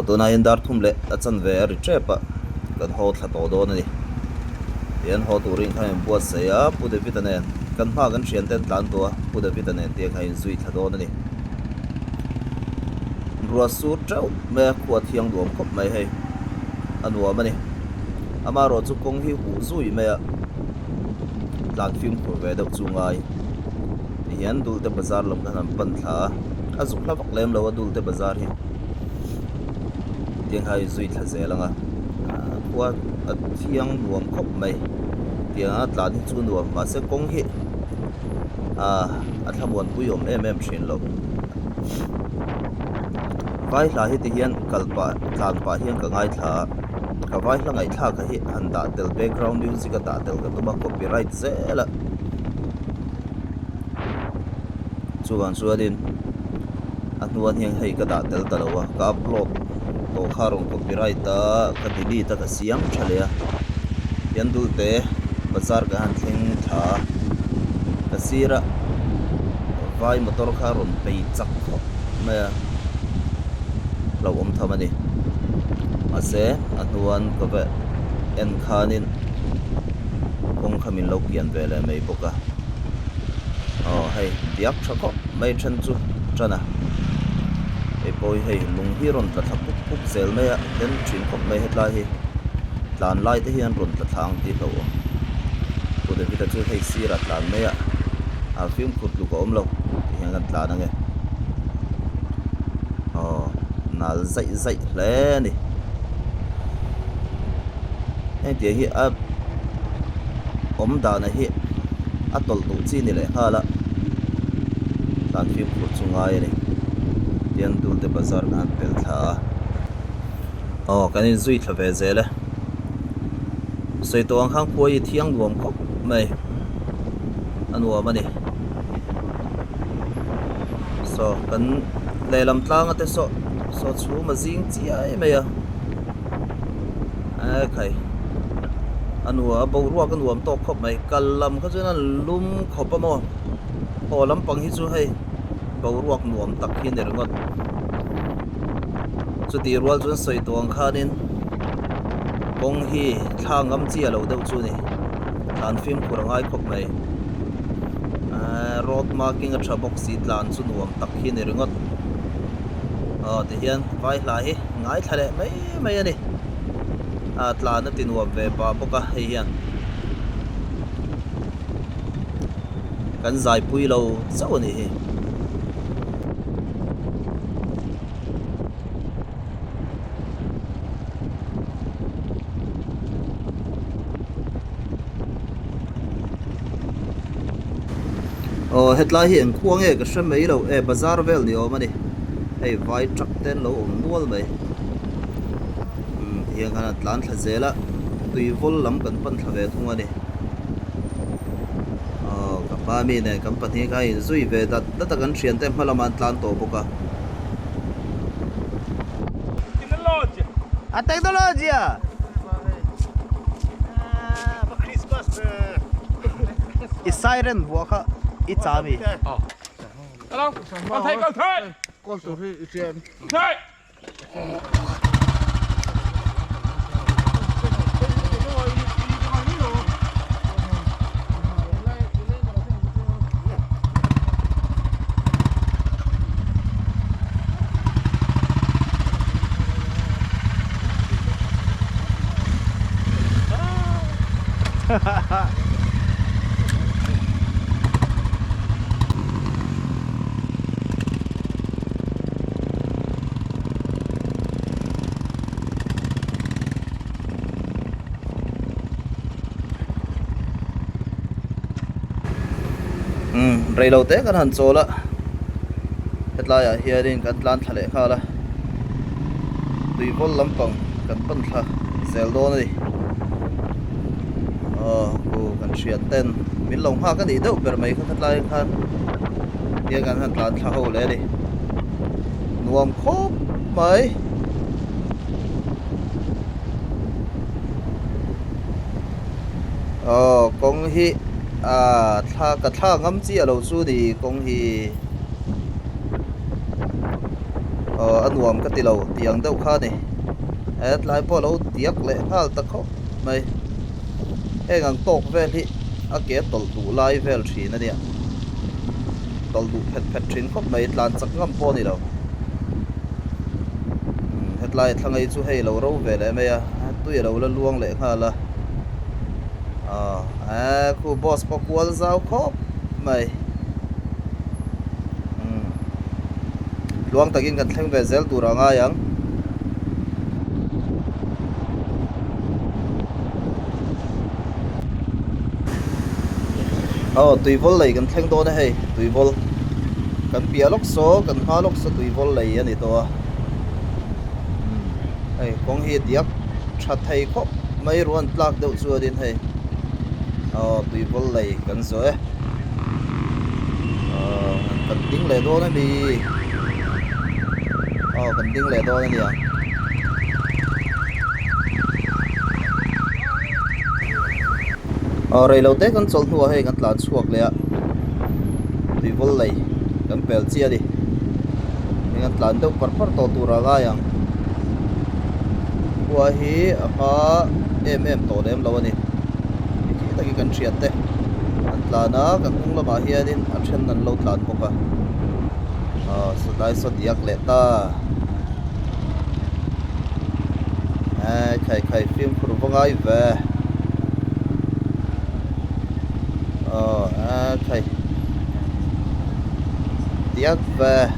ตัวนั้นดัดทุ่มเละตัดสันเวอร์เจ็บกันหดขัดตัวโดนนี่เห็นหดตัวริงให้ปวดเสียพูดวิตามินกันพากันเชียนเต้นหลานตัวพูดวิตามินเตียงให้ซุยขัดโดนนี่รัวสูดเจ้าแม่ขวดเทียงหลวมคบไม่ให้อันหัวมันนี่อามารอจุกงที่หูซุยแม่หลานฟิล์มขวดเวดจุงไงเห็นดูแต่บาซาร์ลำกันปันท้าอาจุกลับเล่มแล้วว่าดูแต่บาซาร์ที่เตียงให้ซุยขัดเสียแล้วไงขวดเทียงหลวมคบไม่เตียงหลานที่จุนหลวมมาเสกงที่ทำวันกุยอมเอ็มเชียนลบไว้หลายที่เฮียนกัลปะลานปะเฮียนกับไงท่ากับไว้ละไงท่ากับเฮียอันดาเตลแบ็กกราวด์มิวสิกกับดาเตลกับตัวบักคอปปี้ไรท์เซ่ละส่วนดินอันนู้นเฮียนให้กับดาเตลตลอดกับอัพโหลดตัวข้ารงคอปปี้ไรท์กับดีลีกับเสียงเฉลี่ยยันดูเตะบัซาร์กับฮันทิงท่ากับซีระไว้มอเตอร์ข้ารงไปจักเมื่อเราทำมันนี่มาเสียอันวันก็แบบเอ็นคานินคงขมิ้นเราเกียนไปเลยไม่ปกะให้เดียกชักก็ไม่ชันจูจันนะไอ้ปอยให้ลุงฮีรอนตัดทับปุ๊บเซลไม่อะเดินชินก็ไม่เห็นไรหลานไล่ที่เฮียนรอนตัดทางที่เราตัวเด็กที่จะช่วยให้ซีรัดหลานไม่อะฟิล์มขุดลูกอมเราที่เฮียนกันหลานนั่นไงน่าใจเลยนี่ไอ้เดี๋ยวที่ผมด่านะที่ตลตุจีนี่เลยฮะละตอนฟิล์มขุดสุงไงนี่เดี๋ยวดูแต่บาซาร์กันเป็นท่ากันนี่จุยทะเวเซเลยส่วนตัวข้างคุยเที่ยงรวมครบไม่อันหัวมันนี่กันเลยลำตางก็แต่ชูมาซิงจีไอ้ไม่อะใครอันหัวบรัวกันหัวตกขบไม่กันลำเขาจะนั่นลุ่มขบปะมอพอลำปังฮิจูให้บรัวกันหัวตักหินเรื่องก็จุดที่รัวจนใส่ตัวข้านินกงฮีทางกำเจียเราเดาจูนี่ลานฟิล์มกุรังไอขบไม่รถมากินกับชาบกสีลานจุนหัวตักหินเรื่องก็ที่เฮียนไว้หลายง่ายทะเลไม่อันนี้ตลาดนั้นตินวัวเวปาปกะเฮียนกันใจปุยเราเจ้านี่เฮ็ดลายเห็นควงก็ใช่ไหมเราบาซาร์เวลนี่มันนี่ไอ้ไว้จักเต้นเรานวลไหมเฮียงขนาดล้านทะเจละตุยvolลำกันปั้นทะเวทุ่งอันนี้กับป้ามีเนี่ยกับปฏิกายซุยเวดัดแล้วแต่กันเชียนเต็มพลังมันล้านโตปกะtecnologia para Christmas i siren บัวค่ะi จามีHello, go take. con số thì chuyện Take. rei lo te kan han chola hetlai a hianin kan tlan thale khala tui vol lampang kan pan thla zel do ni ku kan thian ten min long ha kan ni deuh ber mai kha hetlai khan dia kan han tlan thla ho le ni nuam khop mai kong hi tha ka tha ngam chi alo chu di kong hi nuam ka ti lo tiang deuh kha ni et lai po lo tiak le al ta kho mai engang tok vel hi a ke tol du lai vel thin ania tol du phet thin khop mai tlan chak ngam po ni lo het lai thangai chu hei lo ro vel e mai a tui lo la luang le kha la khu boss po kwal zau khop mai luang takin kan thleng ve zel tur anga yang tui vol lei kan thleng do na hei tui vol kan pia lok so kan ha lok so tui vol lei ani to hei kong hi diak tha thei khop mai ruan tlak deuh chu din hei tui vol lei kan so e kan ding le do na mi kan ding le do na ni rei lo te kan chol hnuah hei kan tlan chuak le a tui vol lei kan pel chia di kan tlan deuh par to tura ga yang hua hi a em to lem lo ani ki taki kan thiat te kan tlana kan hung lama hianin a then nan lo tlan boka so dai so diak le ta khai film khur vangai ve khai diak ve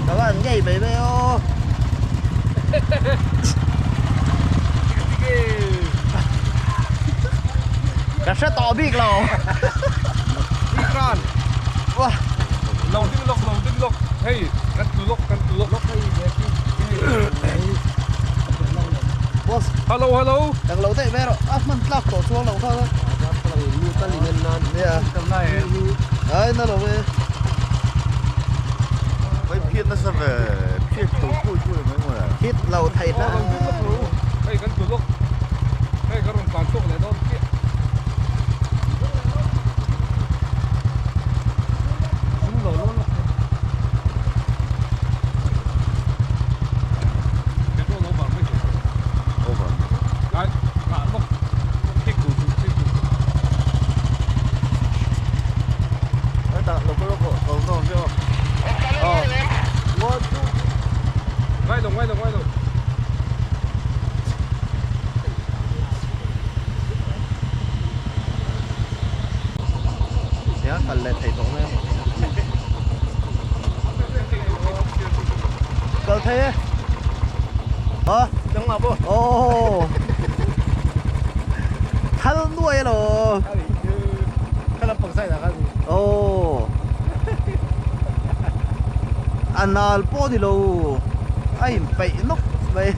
các bạn nhảy mấy mấy ô cả sẽ to biết lò đi con wow lồng tinh lộc hey căn từ lộc boss hello đang lâu thế mẹ rồi mình lắc tổ xuống lâu thôi lưu ta liền nan nè tầm này đấy nó lâu về mấy phiên nó sao về phiên tổ cùi mấy người hít lâu thầy đó hey căn từ lộc hey cái rồng toàn chốc này đó quay đồng sẽ phần lệ thầy tổng em cơ thế chẳng mà bố thân nuôi rồi cái là bằng sai là cái gì anh nào bỏ đi luôn ai bị nóc vậy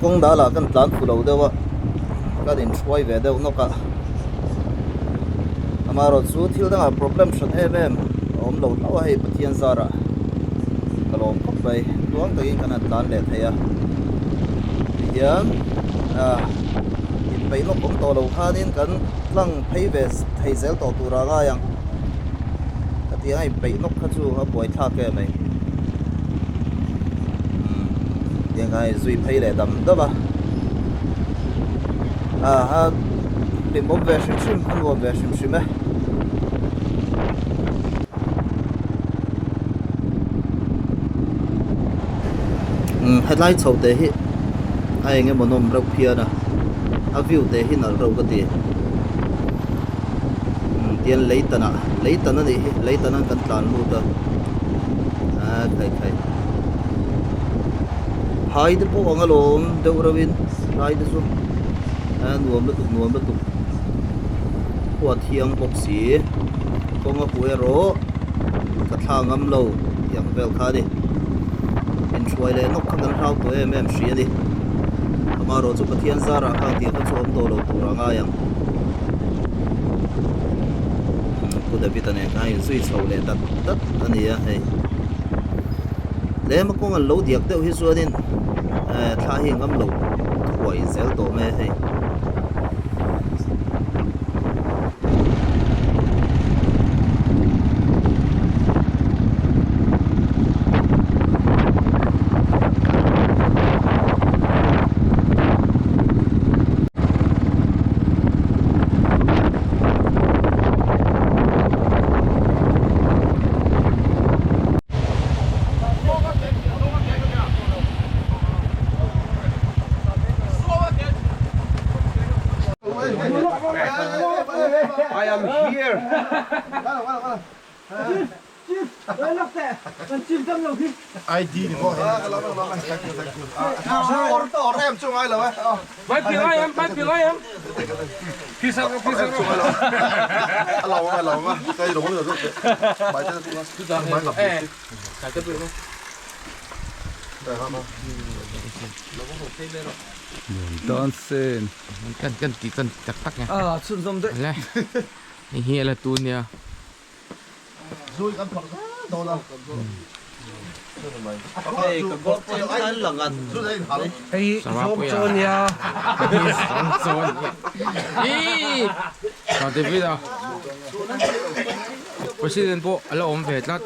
cũng đã là cái plan phụ đầu đâu ạ cái điện xoay về đâu nó cả mà rồi số thiếu đang là problem sẵn em lâu lâu hay bất thiên ra rồi cái lồng cốc vậy tuang tới cái này plan để thấy à hiện bây nó cũng to lâu ha nên cần lăng thấy về thấy dễ to tu ra cái yang cái tiếng này bây nó khá chú ha bồi thác cái này tiếng này duy thấy để đầm đó ba ha để bom về sim ăn bom về sim ấy headlight sầu thế hi ai nghe một nôm rau pia nè a view te hi nal ro ka ti tian leitana ni leitana kan tlan lu ta khai hai de po angalom deu rawin hai de su nuam tu kwa thiang bok si konga puero ka tha ngam lo yang vel kha di in chuai le nok kan rau to em si ni mà rồi chụp thiên gia ra khang tiền cái số đồ lâu tụ ra ngay yang cô đã biết này cái suy sầu lên tất tất anh ấy hay lẽ mà con ăn lâu điệp đâu hết rồi nên thay hiện ngâm lâu quậy xéo tổ mẹ hay I am here. ID thì có em chung ai rồi Bye tiếng em. Khi sao lòng á cây đúng rồi bài chân bài ngập Cái cái bự không? Dansen. Kan tak tak nha. Sun som đấy. Lẹ. Hi là tu nha. rồi ăn phật đồ đâu hey cái góp trên cái là ngàn rồi đây hả Hey, Sarap ya. son ya. Son. Ih. Sao thế bây giờ? President po, ala om vet lat.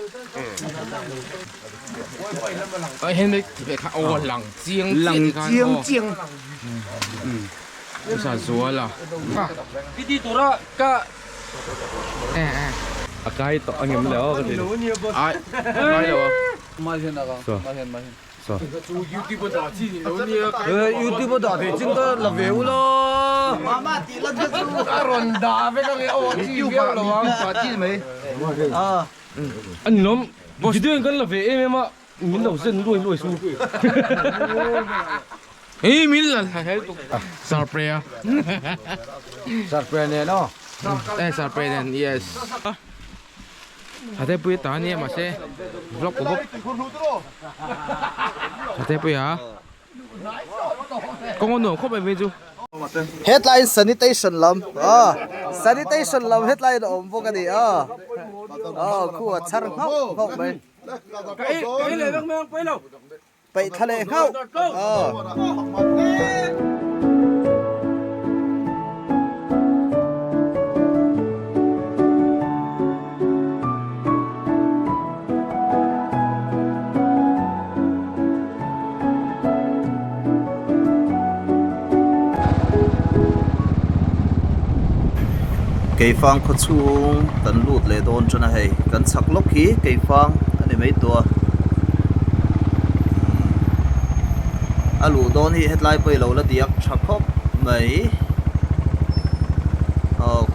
Ai hen đấy về khá ô lằng chiang chiang. Sa zua la. Cái đi tụi đó cả. Cái to anh em léo cái gì? Ai. Ai đâu? Mai hiện nào Sao? mai hiện. YouTube đó thì chính đó là véo lo. mama tí lần thứ Rồi đá với các cái ô chi véo là quả chi mấy anh nhóm bỏ chỉ tiền cái là về em ạ. Mình đầu dân đuổi xuống. Ê min là hay tục. Sarprea. Sarpe này nó. Sarprea yes. Hãy bui ta nha mà xe vlog của bốc. Hãy bui hả? Con nổ không phải về chú. Headline sanitation lam sanitation lam headline om vô cái gì khu char ngọc vậy Cái này đang mang quay đâu? vậy thale ngọc cây phang có chung tận lụt lệ đồn cho này cần sạc lốc khí cây phang anh em mấy tua lụt đồn thì hết lại bây lâu là điếc chắc khóc mấy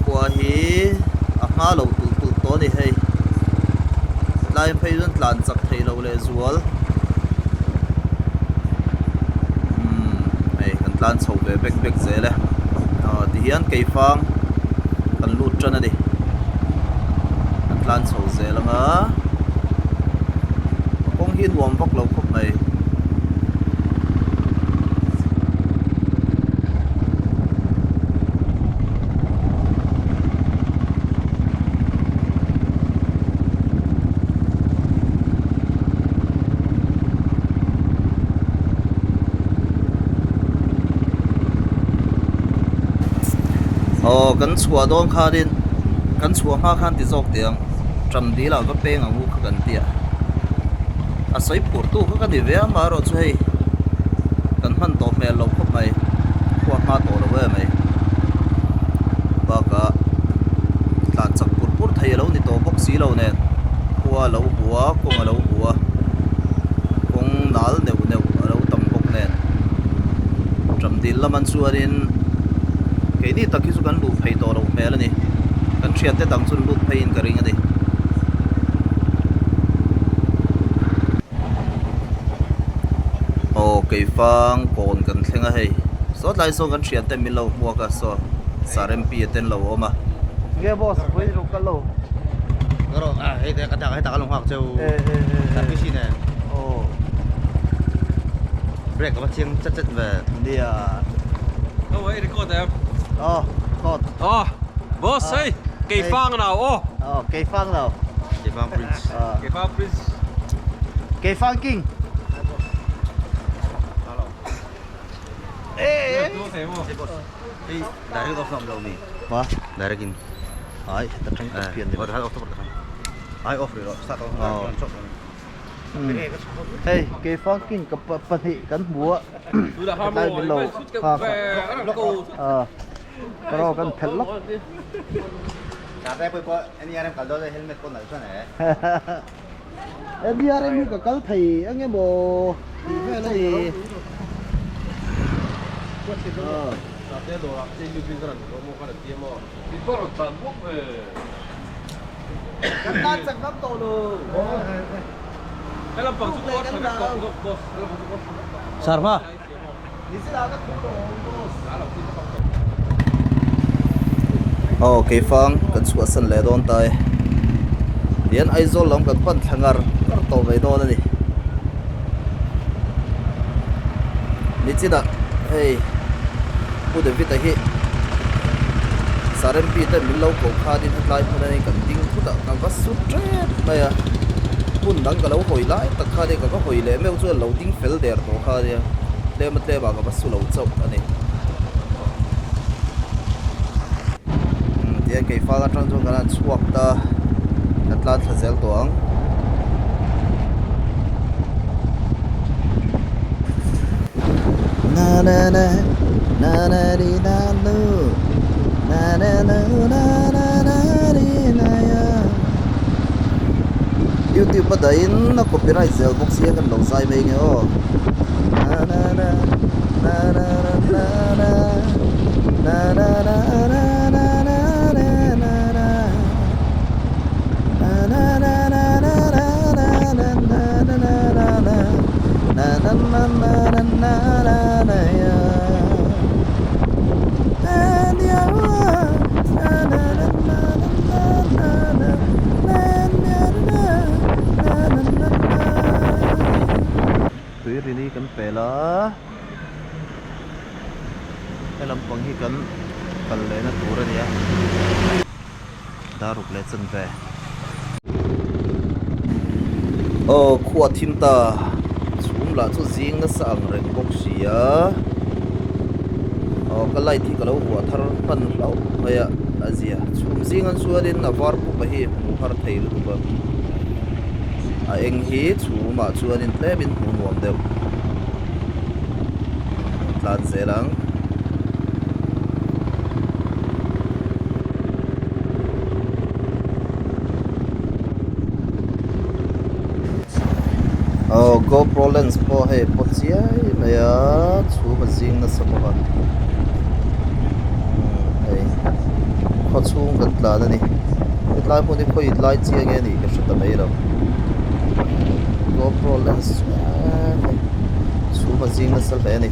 qua hi ngã lâu tụt to đi hay lại phải dân làm chắc thấy lâu lệ ruột mấy cần làm sầu về bếc dễ đấy thì hiện cây phang cần lụt cho nó đi ăn lan sầu dễ lắm á con hiên warm vóc lâu khóc này kan chua don kha din kan chua ma khan ti jok tiang tram di la ka peng angu kha kan tia a soi pur tu kha kan di ve ma ro chu hei kan man to me lo khop mai khwa ma to lo we mai ba ka tlan chak pur thai lo ni to bok si lo ne khwa lo huwa kong lo huwa kong nal neu lo tam bok ne tram di la man chuarin cái này ta khi số căn lụt phải to đâu mẹ là nè căn chuyện tới tăng số lụt phải in cái gì đấy cái phang còn cần thêm cái số lại số căn chuyện tới mình lâu mua cái số sarem pi tên lâu mà nghe boss với lúc cái lâu rồi hay ta cái lòng hoặc châu cái gì này break có chiêng chất chất về đi à đâu vậy đi cột em con boss ấy kỳ phang nào cây phang nào cái băng bridge kỳ phang prince cây phang king tôi thấy không đi direct off làm đâu nè mà direct in ai ta thằng tập phiền có direct off thôi ai off rồi start off hey cây phang king cặp bát thị cắn búa tôi đã ham đây rồi bên lầu về cái thằng cô cái đó cần thật lắm Cara depois anh em cầm đôi helmet con này cho này em đi em cả cái thầy anh em bộ thì cái này cái tan sạch lắm tổ luôn cái là bằng support cái là boss sao hả cái phang kan suwa san le don tai dian ai zol lam kan pan thangar kar to ve don ani ni chida hey pu de vita hi sarem pi te min lo ko kha din hatlai mun ani kan ding thu da ka va su tret mai a pun dang ka lo hoi lai tak kha de ka ka hoi le meu chu lo ding fel der to kha de le mat le ba ka va su lo chau ani dia ke fa la tang jong kana chuak ta atla thazel to ang na na na na na ri na nu na na na na na na ri na ya YouTube pa dain na copyright zel box ya kan lo sai mai nge o na na na na na na na na na na na ini kan pela dalam panghi kan palle na turan ya daruk le chen ve khuwa thim ta chum la chu jing na sang reng bok sia ka lai thi ka lo huwa thar pan lo haya azia chum jing an suadin na var pu hi mu har theil tu ba a eng hi chuma chuanin tlebin hu nuam deuh tlan zelang GoPro lens po he pochiai maya chu ma jing na samoha hey kho chung kan tla na ni itlai mo ni khoi itlai chi age ni ka shata mai ro GoPro lens chu ma jing na sal he ni